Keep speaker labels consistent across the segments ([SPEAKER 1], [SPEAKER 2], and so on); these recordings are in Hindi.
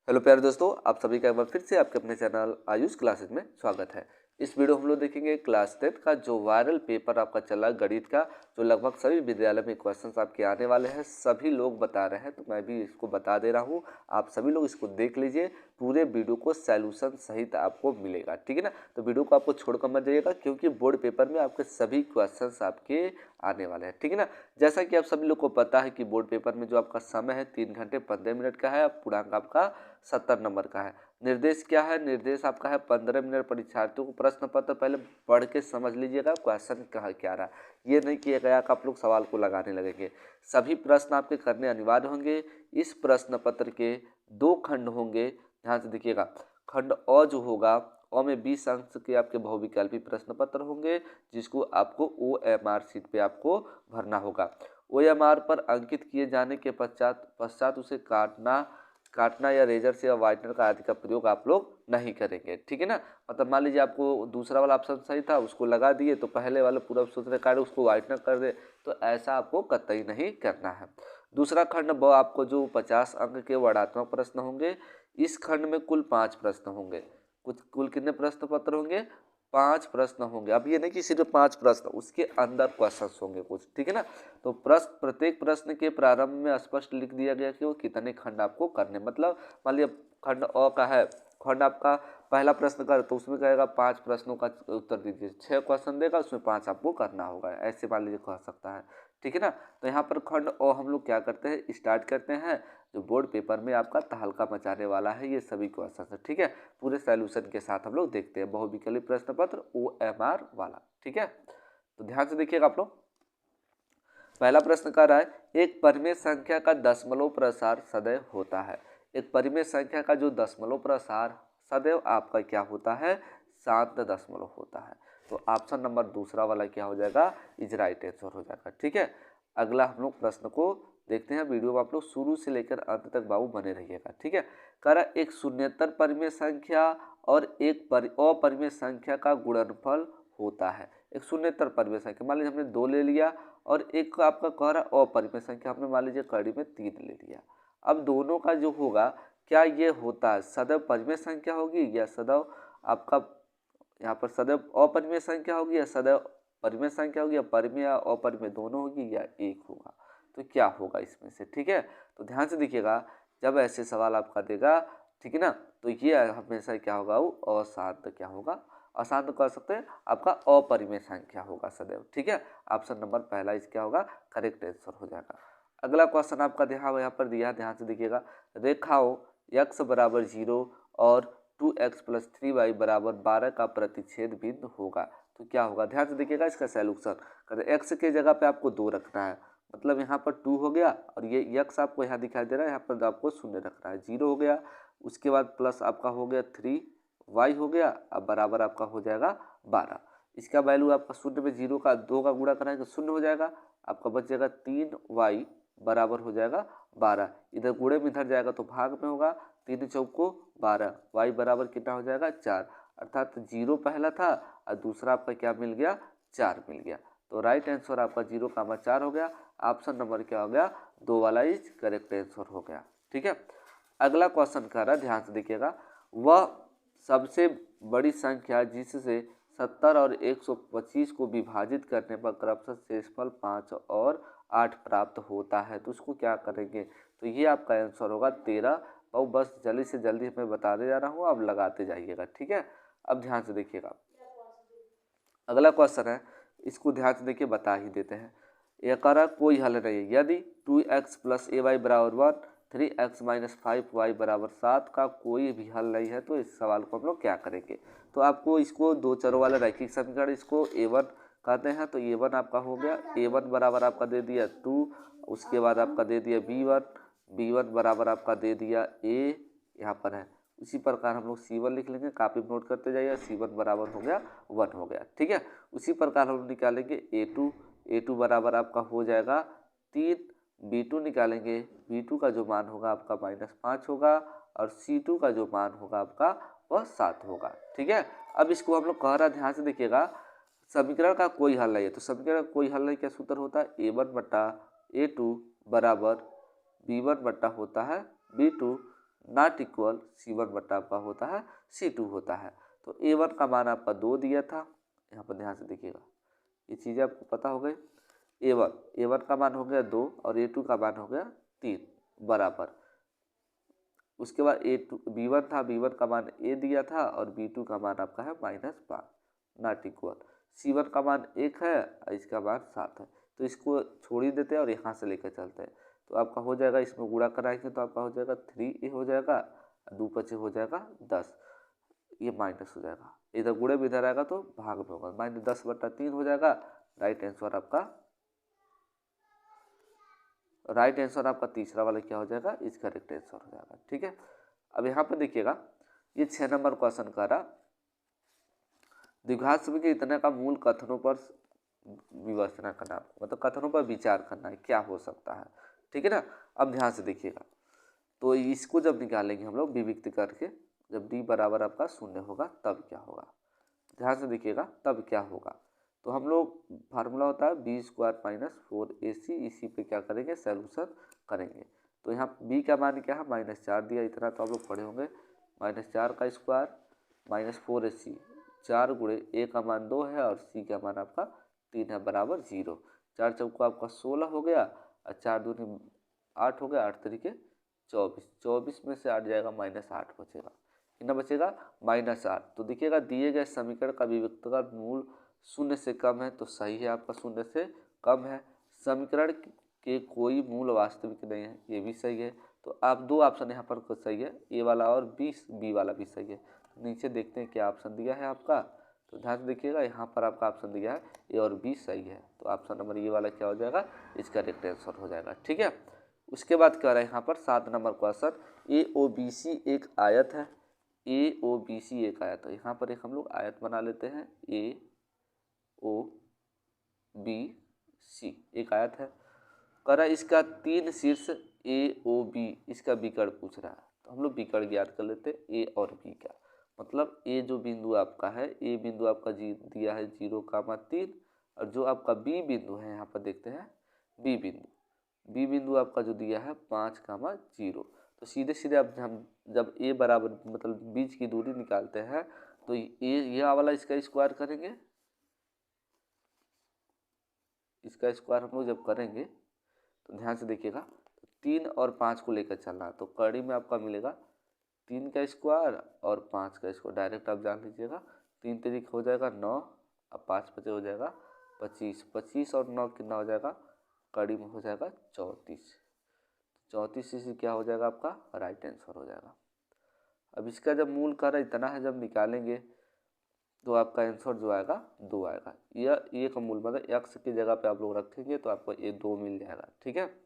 [SPEAKER 1] हेलो प्यारे दोस्तों, आप सभी का एक बार फिर से आपके अपने चैनल आयुष क्लासेज में स्वागत है। इस वीडियो हम लोग देखेंगे क्लास 10 का जो वायरल पेपर आपका चला गणित का, जो लगभग सभी विद्यालय में क्वेश्चंस आपके आने वाले हैं। सभी लोग बता रहे हैं तो मैं भी इसको बता दे रहा हूँ। आप सभी लोग इसको देख लीजिए, पूरे वीडियो को सैल्यूशन सहित आपको मिलेगा, ठीक है ना। तो वीडियो को आपको छोड़कर मत जाइएगा, क्योंकि बोर्ड पेपर में आपके सभी क्वेश्चंस आपके आने वाले हैं, ठीक है ना। जैसा कि आप सभी लोग को पता है कि बोर्ड पेपर में जो आपका समय है 3 घंटे 15 मिनट का है, पूर्णांक आपका 70 नंबर का है। निर्देश क्या है? निर्देश आपका है 15 मिनट। परीक्षार्थियों को प्रश्न पत्र पहले पढ़ के समझ लीजिएगा क्वेश्चन कहाँ क्या रहा। ये नहीं कि एक आप लोग सवाल को लगाने लगेंगे। सभी प्रश्न आपके करने अनिवार्य होंगे। इस प्रश्न पत्र के 2 खंड होंगे, ध्यान से देखिएगा। खंड अ जो होगा, अ में 20 अंक के आपके बहुविकल्पी प्रश्न पत्र होंगे, जिसको आपको OMR शीट पे आपको भरना होगा। OMR पर अंकित किए जाने के पश्चात उसे काटना या रेजर से या वाइटनर का आदि का प्रयोग आप लोग नहीं करेंगे, ठीक है ना। मतलब मान लीजिए आपको दूसरा वाला ऑप्शन सही था, उसको लगा दिए, तो पहले वाले पूरा सूत्र काटे उसको वाइटनर कर दे, तो ऐसा आपको कतई नहीं करना है। दूसरा खंड ब आपको जो 50 अंक के वर्णात्मक प्रश्न होंगे। इस खंड में कुल 5 प्रश्न होंगे। कुल कितने प्रश्न पत्र होंगे? 5 प्रश्न होंगे। अब ये नहीं कि सिर्फ 5 प्रश्न, उसके अंदर क्वेश्चन होंगे कुछ, ठीक है ना। तो प्रत्येक प्रश्न के प्रारंभ में स्पष्ट लिख दिया गया कि वो कितने खंड आपको करने। मतलब मान लिया खंड अ का है, खंड आपका पहला प्रश्न कर, तो उसमें कहेगा 5 प्रश्नों का उत्तर दीजिए। 6 क्वेश्चन देगा, उसमें 5 आपको करना होगा, ऐसे मान लीजिए कह सकता है, ठीक है ना। तो यहाँ पर खंड अ हम लोग क्या करते हैं, स्टार्ट करते हैं। जो बोर्ड पेपर में आपका तहलका मचाने वाला है ये सभी क्वेश्चन है, ठीक है। पूरे सॉल्यूशन के साथ हम लोग देखते हैं बहुविकल्पी प्रश्न पत्र OMR वाला, ठीक है। तो ध्यान से देखिएगा आप लोग। पहला प्रश्न कर रहा है, एक परिमेय संख्या का दशमलव प्रसार सदैव होता है। एक परिमेय संख्या का जो दशमलव प्रसार सदैव आपका क्या होता है? 7 दशमलव होता है। तो ऑप्शन नंबर दूसरा वाला क्या हो जाएगा? इज राइट आंसर हो जाएगा, ठीक है। अगला हम लोग प्रश्न को देखते हैं। वीडियो में आप लोग शुरू से लेकर अंत तक बाबू बने रहिएगा, ठीक है। कह रहा एक शून्येतर परिमेय संख्या और एक अपरिमेय संख्या का गुणनफल होता है। एक शून्येतर परिमेय संख्या, मान लीजिए हमने 2 ले लिया, और एक आपका कह रहा अपरिमेय संख्या, हमने मान लीजिए कड़ी में 3 ले लिया। अब दोनों का जो होगा, क्या ये होता है सदैव परिमेय संख्या होगी, या सदैव आपका यहाँ पर सदैव अपरिमेय संख्या होगी, या सदैव परिमेय संख्या होगी, या परिमेय या अपरिमेय दोनों होगी, या एक होगा? तो क्या होगा इसमें से, ठीक है। तो ध्यान से देखिएगा, जब ऐसे सवाल आपका देगा, ठीक है ना, तो ये हमेशा क्या होगा, वो अशांत क्या होगा, अशांत कह सकते हैं, आपका अपरिमेय संख्या होगा सदैव, ठीक है। ऑप्शन नंबर पहला इस क्या होगा, करेक्ट आंसर हो जाएगा। अगला क्वेश्चन आपका यहाँ पर दिया, ध्यान से देखिएगा। रेखाओं x बराबर 0 और 2x प्लस 3y बराबर 12 का प्रतिच्छेद बिंदु होगा, तो क्या होगा? ध्यान से देखिएगा इसका सैल्यूशन। कहते x के जगह पे आपको 2 रखना है, मतलब यहाँ पर 2 हो गया, और ये x आपको यहाँ दिखाई दे रहा है, यहाँ पर आपको 0 रखना है। 0 हो गया, उसके बाद प्लस आपका हो गया 3y हो गया, अब बराबर आपका हो जाएगा 12। इसका वैल्यू आपका 0 में 0 का 2 का गुणा कराएंगे तो 0 हो जाएगा, आपका बच जाएगा 3y बराबर हो जाएगा 12। इधर गुणे में इधर जाएगा तो भाग में होगा, 3 चौको 12, y बराबर कितना हो जाएगा 4। अर्थात 0 पहला था और दूसरा आपका क्या मिल गया, 4 मिल गया। तो राइट आंसर आपका 0,4 हो गया। ऑप्शन नंबर क्या हो गया, 2 वाला इज करेक्ट आंसर हो गया, ठीक है। अगला क्वेश्चन कर रहा है, ध्यान से देखिएगा। वह सबसे बड़ी संख्या जिससे 70 और 125 को विभाजित करने पर क्रमशः शेषफल 5 और 8 प्राप्त होता है, तो उसको क्या करेंगे? तो ये आपका आंसर होगा 13। और बस जल्दी से जल्दी मैं बताते जा रहा हूँ, आप लगाते जाइएगा, ठीक है। अब ध्यान से देखिएगा, अगला क्वेश्चन है, इसको ध्यान से देखिए, बता ही देते हैं। यह कह रहा कोई हल नहीं है। यदि 2x प्लस ay बराबर 1, 3x माइनस 5y बराबर 7 का कोई भी हल नहीं है, तो इस सवाल को हम लोग क्या करेंगे? तो आपको इसको 2 चरों वाला रैखिक समीकरण, इसको a1 कहते हैं, तो a1 आपका हो गया। a1 बराबर आपका दे दिया 2, उसके बाद आपका दे दिया b1 बराबर आपका दे दिया a, यहाँ पर है। इसी प्रकार हम लोग C1 लिख लेंगे, कापी में नोट करते जाइए। C1 बराबर हो गया 1 हो गया, ठीक है। उसी प्रकार हम लोग निकालेंगे A2 बराबर आपका हो जाएगा 3, B2 निकालेंगे, B2 का जो मान होगा आपका -5 होगा, और C2 का जो मान होगा आपका वह 7 होगा, ठीक है। अब इसको हम लोग कह रहा है, ध्यान से देखिएगा, समीकरण का कोई हल नहीं है। तो समीकरण का कोई हल नहीं, क्या सूत्र होता है? A1 बट्टा A2 बराबर B1 बट्टा होता है B2 नॉट इक्वल C1 बट्टा आपका होता है C2 होता है। तो A1 का मान आपका 2 दिया था, यहाँ पर ध्यान से देखिएगा, ये चीज़ें आपको पता हो गई। A1 का मान हो गया 2 और A2 का मान हो गया 3 बराबर। उसके बाद B1 था, B1 का मान A दिया था और B2 का मान आपका है -5 नॉट इक्वल। C1 का मान 1 है और इसका मान 7 है, तो इसको छोड़ ही देते हैं और यहाँ से लेकर चलते हैं। तो आपका हो जाएगा, इसमें गुणा कराएंगे तो आपका हो जाएगा 3A हो जाएगा, 2 पचे हो जाएगा 10, ये माइनस हो जाएगा, इधर गुणे में इधर आएगा तो भाग में होगा, -10/3 हो जाएगा। राइट आंसर आपका तीसरा वाला क्या हो जाएगा, इसका करेक्ट आंसर हो जाएगा। ठीक है, अब यहाँ पर देखिएगा, ये 6 नंबर क्वेश्चन का रहा, द्विघात समीकरण के इतने का मूल कथनों पर विवेचना करना, मतलब कथनों पर विचार करना है, क्या हो सकता है। ठीक है ना, अब ध्यान से देखिएगा, तो इसको जब निकालेंगे हम लोग विविक्त करके, जब d बराबर आपका 0 होगा तब क्या होगा, ध्यान से देखिएगा, तब क्या होगा। तो हम लोग फार्मूला होता है b² - 4ac, इसी पे क्या करेंगे, सॉल्यूशन करेंगे। तो यहाँ b का मान क्या है, -4 दिया, इतना तो आप लोग पढ़े होंगे, -4 का स्क्वायर -4ac, 4 गुणे a का मान 2 है और c का मान आपका 3 है बराबर 0। 4 चौका आपका 16 हो गया और 4 दूनी 8 हो गया, 8 तरीके 24, 24 में से 8 जाएगा -8 बचेगा, कितना बचेगा -8। तो देखिएगा, दिए गए समीकरण का विविक्तकर मूल 0 से कम है, तो सही है आपका 0 से कम है। समीकरण के कोई मूल वास्तविक नहीं है, ये भी सही है। तो आप 2 ऑप्शन यहाँ पर सही है, ए वाला और बी वाला भी सही है। तो नीचे देखते हैं क्या ऑप्शन दिया है आपका, तो ध्यान से देखिएगा, यहाँ पर आपका ऑप्शन दिया है ए और बी सही है, तो ऑप्शन नंबर ये वाला क्या हो जाएगा, इसका करेक्ट आंसर हो जाएगा। ठीक है, उसके बाद क्या रहा है यहाँ पर 7 नंबर क्वेश्चन, AOBC एक आयत है, AOBC एक आयत है। यहाँ पर एक हम लोग आयत बना लेते हैं, AOBC एक आयत है, कह रहा है इसका 3 शीर्ष AOB, इसका विकर्ण पूछ रहा है। तो हम लोग विकर्ण ज्ञात कर लेते हैं ए और बी का, मतलब ए जो बिंदु आपका है, ए बिंदु आपका दिया है 0,3 और जो आपका बी बिंदु है, यहाँ पर देखते हैं बी बिंदु आपका जो दिया है 5,0। तो सीधे सीधे अब हम जब ए बराबर मतलब बीच की दूरी निकालते हैं, तो यह वाला इसका स्क्वायर करेंगे, इसका स्क्वायर हम लोग जब करेंगे तो ध्यान से देखिएगा, 3 और 5 को लेकर चलना, तो कड़ी में आपका मिलेगा 3 का स्क्वायर और 5 का स्क्वायर, डायरेक्ट आप जान लीजिएगा, 3 तरीक हो जाएगा 9 और 5 बचे हो जाएगा 25, 25 और 9 कितना हो जाएगा, कड़ी में हो जाएगा 34, 34 इसी क्या हो जाएगा आपका राइट आंसर हो जाएगा। अब इसका जब मूल कार्य इतना है, जब निकालेंगे तो आपका आंसर जो आएगा 2 आएगा। यह ए का मूल मतलब एक्स की जगह पे आप लोग रखेंगे तो आपको ये 2 मिल जाएगा। ठीक है,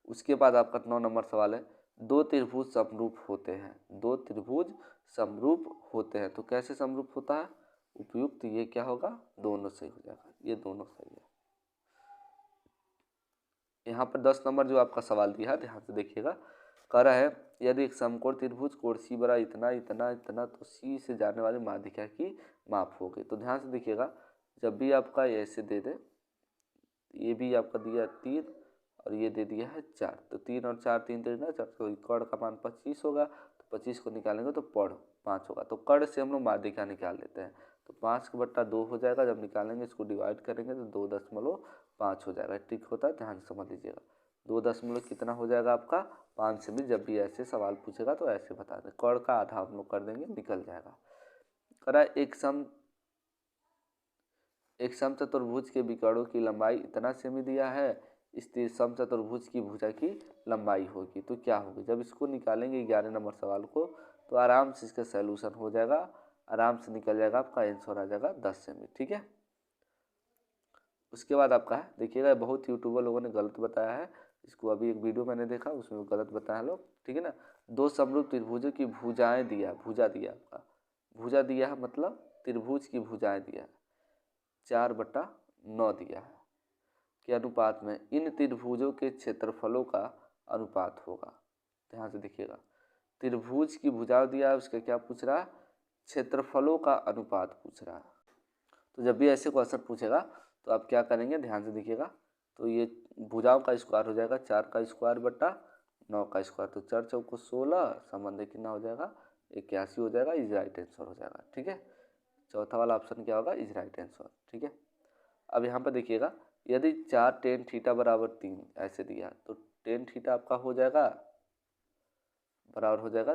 [SPEAKER 1] उसके बाद आपका 9 नंबर सवाल है, 2 त्रिभुज समरूप होते हैं, 2 त्रिभुज समरूप होते हैं, तो कैसे समरूप होता है, उपयुक्त ये क्या होगा, दोनों सही हो जाएगा, ये दोनों सही है। यहाँ पर 10 नंबर जो आपका सवाल दिया है, ध्यान से देखिएगा, कह रहा है यदि एक समकोण त्रिभुज कोण सी बड़ा इतना इतना इतना, तो सी से जाने वाली माध्यिका की माप होगी। तो ध्यान से देखिएगा, जब भी आपका ऐसे दे दे, ये भी आपका दिया 3 और ये दे दिया है 4, तो 3 और 4 3 3 4, तो कर्ण का मान 25 होगा, तो 25 को निकालेंगे तो पढ़ 5 होगा, तो कर्ण से हम लोग माध्यिका निकाल लेते हैं, तो 5/2 हो जाएगा, जब निकालेंगे इसको डिवाइड करेंगे तो 2.5 हो जाएगा। ठीक होता है, ध्यान से समझ लीजिएगा, 2 कितना हो जाएगा आपका 5 से भी, जब भी ऐसे सवाल पूछेगा तो ऐसे बता दें, कर्ण का आधा हम लोग कर देंगे, निकल जाएगा। कह रहा है एक समचतुर्भुज के विकर्णों की लंबाई इतना सेमी दिया है, इस समचतुर्भुज की भुजा की लंबाई होगी, तो क्या होगी, जब इसको निकालेंगे 11 नंबर सवाल को, तो आराम से इसका सॉल्यूशन हो जाएगा, आराम से निकल जाएगा, आपका आंसर आ जाएगा 10 सेमी। ठीक है, उसके बाद आपका है, देखिएगा बहुत यूट्यूबर लोगों ने गलत बताया है इसको, अभी एक वीडियो मैंने देखा उसमें गलत बताया लोग। ठीक है ना, 2 समरूप त्रिभुजों की भुजाएं दिया, भुजा दिया आपका, भुजा दिया है मतलब त्रिभुज की भुजाएं दिया है, 4/9 दिया है, के अनुपात में इन त्रिभुजों के क्षेत्रफलों का अनुपात होगा। ध्यान से देखिएगा, त्रिभुज की भुजा दिया है, उसका क्या पूछ रहा है, क्षेत्रफलों का अनुपात पूछ रहा है। तो जब भी ऐसे क्वेश्चन पूछेगा तो आप क्या करेंगे, ध्यान से देखिएगा, तो ये भुजाओं का स्क्वायर हो जाएगा 4 का स्क्वायर बट्टा 9 का स्क्वायर, तो 4 चौको 16, संबंध कितना हो जाएगा 81 हो जाएगा, इज राइट आंसर हो जाएगा। ठीक है, चौथा वाला ऑप्शन क्या होगा, इज राइट आंसर। ठीक है, अब यहाँ पर देखिएगा, यदि 4 tan थीटा बराबर 3 ऐसे दिया तो tan थीटा आपका हो जाएगा बराबर हो जाएगा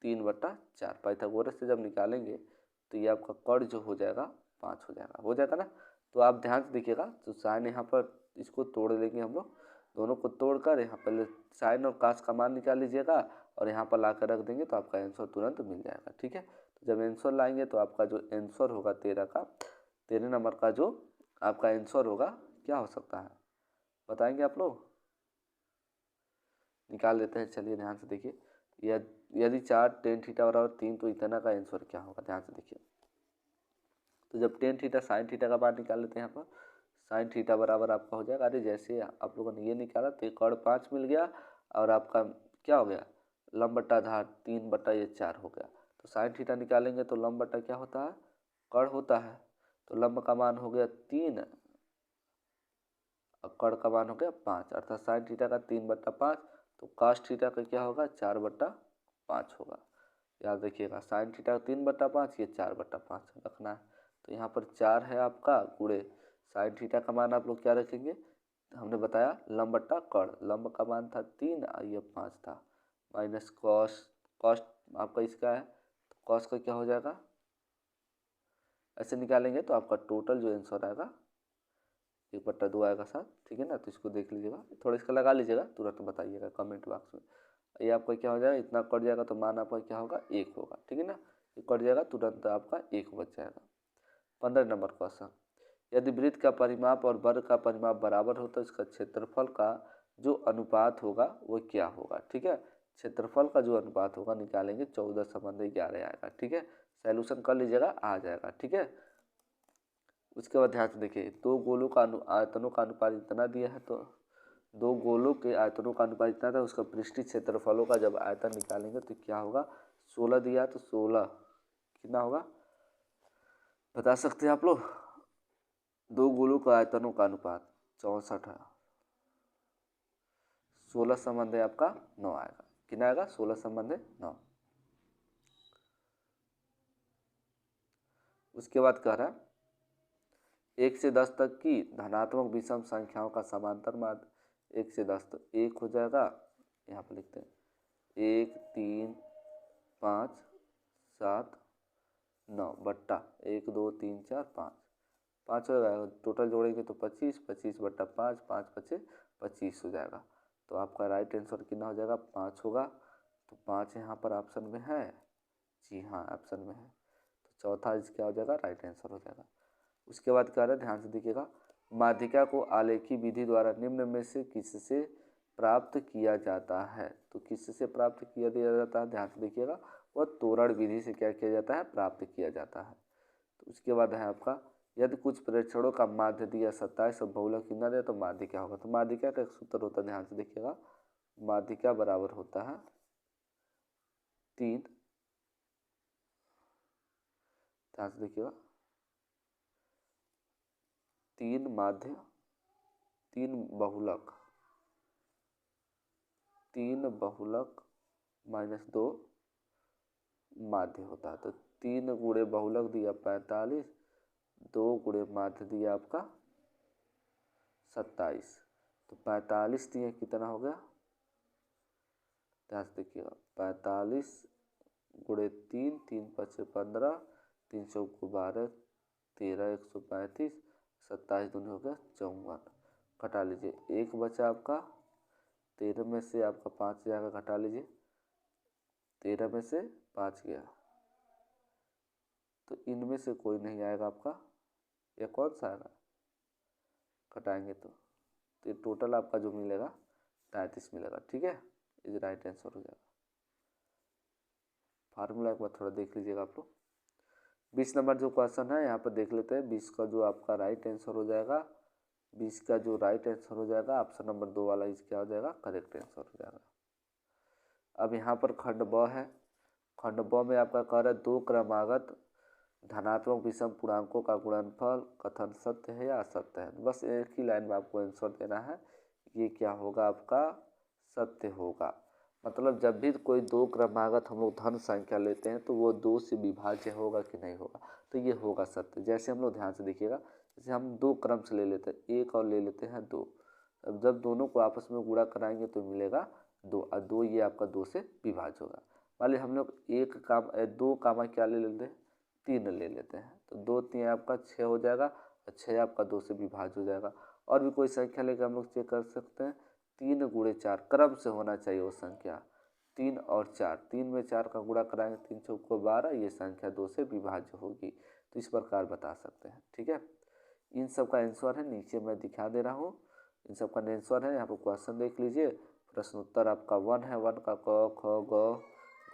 [SPEAKER 1] 3/4। पाइथागोरस से जब निकालेंगे तो ये आपका कर्ण जो हो जाएगा 5 हो जाएगा ना। तो आप ध्यान से देखिएगा, तो साइन यहाँ पर इसको तोड़ लेंगे हम लोग, दोनों को तोड़कर यहाँ पहले साइन और कास का मान निकाल लीजिएगा और यहाँ पर ला कर रख देंगे तो आपका आंसर तुरंत मिल जाएगा। ठीक है, तो जब आंसर लाएंगे तो आपका जो आंसर होगा 13 नंबर का जो आपका आंसर होगा क्या हो सकता है, बताएंगे आप लोग, निकाल देते हैं। चलिए ध्यान से देखिए, यदि 4 tan थीटा बराबर 3 तो इतना का आंसर क्या होगा, ध्यान से देखिए। तो जब tan थीटा sin थीटा का मान निकाल लेते हैं, यहाँ पर sin थीटा बराबर आपका हो जाएगा, अरे जैसे आप लोगों ने ये निकाला तो एक और 5 मिल गया और आपका क्या हो गया, लंब बट्टा आधार 3/4 हो गया। तो sin थीटा निकालेंगे तो लंब बट्टा क्या होता है, कर्ण होता है, तो लंब का मान हो गया 3 और कर्ण का मान हो गया 5, अर्थात sin थीटा का 3/5, तो cos थीटा का क्या होगा 4/5 होगा। याद रखिएगा, sin थीटा 3/5, ये 4/5 रखना है। तो यहाँ पर 4 है आपका गुणे sin थीटा का मान आप लोग क्या रखेंगे, हमने बताया लंब बट्टा कर्ण, लंब का मान था 3 और ये 5 था, माइनस कॉस आपका इसका है, तो कॉस का क्या हो जाएगा, ऐसे निकालेंगे तो आपका टोटल जो आंसर आएगा 1/2 आएगा साथ। ठीक है ना, तो इसको देख लीजिएगा, थोड़ा इसका लगा लीजिएगा, तुरंत बताइएगा कमेंट बॉक्स में। ये आपका क्या हो जाएगा, इतना कट जाएगा तो मान आपका क्या होगा 1 होगा। ठीक है ना, ये कट जाएगा तुरंत आपका 1 बच जाएगा। 15 नंबर क्वेश्चन, यदि वृत्त का परिमाप और वर्ग का परिमाप बराबर हो तो इसका क्षेत्रफल का जो अनुपात होगा वो क्या होगा। ठीक है, क्षेत्रफल का जो अनुपात होगा निकालेंगे, 14 संबंध 11 आएगा। ठीक है, सॉल्यूशन कर लीजिएगा, आ जाएगा। ठीक है, उसके बाद ध्यान से देखिए, दो गोलों का आयतनों का अनुपात इतना दिया है, तो दो गोलों के आयतनों का अनुपात इतना था, उसका पृष्ठीय क्षेत्रफलों का जब आयतन निकालेंगे तो क्या होगा, 16 दिया है तो 16 कितना होगा बता सकते हैं आप लोग, दो गोलों का आयतनों का अनुपात 64 है, 16 संबंध है आपका 9 आएगा। कितना आएगा, 16 संबंध 9। उसके बाद कह रहा है 1 से 10 तक की धनात्मक विषम संख्याओं का समांतर माध्य 1 से 10, तो 1 हो जाएगा, यहाँ पर लिखते हैं 1 3 5 7 9 बट्टा 1 2 3 4 5 हो जाएगा, टोटल जोड़ेंगे तो 25, 25/5, 5 बचे 25 हो जाएगा। तो आपका राइट आंसर कितना हो जाएगा, 5 होगा। तो 5 यहाँ पर ऑप्शन में है, जी हाँ ऑप्शन में है, तो चौथा इसका हो जाएगा राइट आंसर हो जाएगा। उसके बाद क्या है, ध्यान से देखिएगा, माध्यिका को आलेखी विधि द्वारा निम्न में से किससे प्राप्त किया जाता है, तो किससे प्राप्त किया दिया जाता है, ध्यान से देखिएगा, वह तोरण विधि से क्या किया जाता है, प्राप्त किया जाता है। तो उसके बाद है आपका, यदि कुछ प्रेक्षणों का माध्य दिया 27 और बहुलक कितना दिया तो माध्य क्या होगा, तो माध्यिका का एक सूत्र होता है, ध्यान से देखिएगा, माध्यिका बराबर होता है 3, ध्यान से देखिएगा 3 माध्य 3 बहुलक -2 माध्य होता है। तो 3 गुणे बहुलक दिया 45, 2 गुणे माध्य दिया आपका 27, तो 45 दिया कितना हो गया, ध्यान से देखिएगा 45 गुणे 3, 3 5 15, 3 चौको 12, 13 135, 27 दूनी हो गया 54, घटा लीजिए 1 बचा आपका, 13 में से आपका 5 जाएगा, घटा लीजिए 13 में से 5 गया, तो इनमें से कोई नहीं आएगा आपका, यह कौन सा आएगा, घटाएंगे तो ये टोटल आपका जो मिलेगा 33 मिलेगा। ठीक है, इज राइट आंसर हो जाएगा। फार्मूला एक बार थोड़ा देख लीजिएगा आप लोग। 20 नंबर जो क्वेश्चन है यहाँ पर देख लेते हैं, 20 का जो आपका राइट आंसर हो जाएगा, 20 का जो राइट आंसर हो जाएगा ऑप्शन नंबर 2 वाला इस क्या हो जाएगा, करेक्ट आंसर हो जाएगा। अब यहाँ पर खंड ब है, खंड ब में आपका कह रहा है 2 क्रमागत धनात्मक विषम पूर्णांकों का गुणनफल कथन सत्य है या असत्य है। बस एक ही लाइन में आपको आंसर देना है, ये क्या होगा आपका सत्य होगा। मतलब जब भी कोई दो क्रमागत हम लोग धन संख्या लेते हैं तो वो 2 से विभाज्य होगा कि नहीं होगा, तो ये होगा सत्य। जैसे हम लोग ध्यान से देखिएगा, जैसे हम दो क्रम से ले लेते हैं, एक और ले लेते हैं दो। अब जब दोनों को आपस में गुणा कराएंगे तो मिलेगा दो, और दो ये आपका 2 से विभाज्य होगा। मान लीजिए हम लोग दो कामा क्या ले लेते हैं, 3 ले लेते हैं, तो 2 3 आपका 6 हो जाएगा, और 6 आपका 2 से विभाज्य हो जाएगा। और भी कोई संख्या लेकर हम लोग चेक कर सकते हैं, 3 गुणे 4 क्रम से होना चाहिए वो संख्या, 3 और 4, 3 में 4 का गुणा कराएंगे, 3 चौको 12, ये संख्या 2 से विभाज्य होगी। तो इस प्रकार बता सकते हैं, ठीक है। इन सब का आंसर है, नीचे मैं दिखा दे रहा हूँ, इन सब का आंसर है। यहाँ पर क्वेश्चन देख लीजिए, प्रश्न उत्तर आपका 1 है, 1 का क ख ग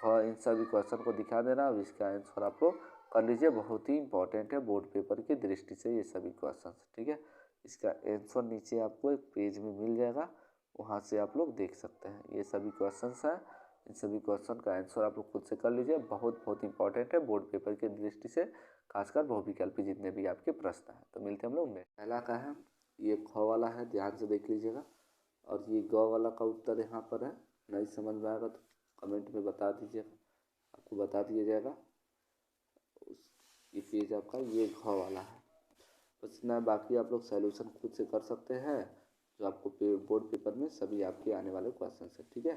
[SPEAKER 1] घ, इन सभी क्वेश्चन को दिखा देना। अब इसका आंसर आप लोग कर लीजिए, बहुत ही इंपॉर्टेंट है बोर्ड पेपर की दृष्टि से ये सभी क्वेश्चन, ठीक है। इसका आंसर नीचे आपको एक पेज में मिल जाएगा, वहाँ से आप लोग देख सकते हैं। ये सभी क्वेश्चंस हैं, इन सभी क्वेश्चन का आंसर आप लोग खुद से कर लीजिए, बहुत इंपॉर्टेंट है बोर्ड पेपर की दृष्टि से, खासकर बहुविकल्पी जितने भी आपके प्रश्न हैं। तो मिलते हैं हम लोग नेक्स्ट। पहला का है, ये ख वाला है, ध्यान से देख लीजिएगा, और ये ग वाला का उत्तर यहाँ पर है। नहीं समझ में आएगा तो कमेंट में बता दीजिएगा, आपको बता दिया जाएगा। ये पेज आपका ये घ वाला है, बस इतना। बाकी आप लोग सॉल्यूशन खुद से कर सकते हैं, जो आपको बोर्ड पेपर में सभी आपके आने वाले क्वेश्चन है, ठीक है।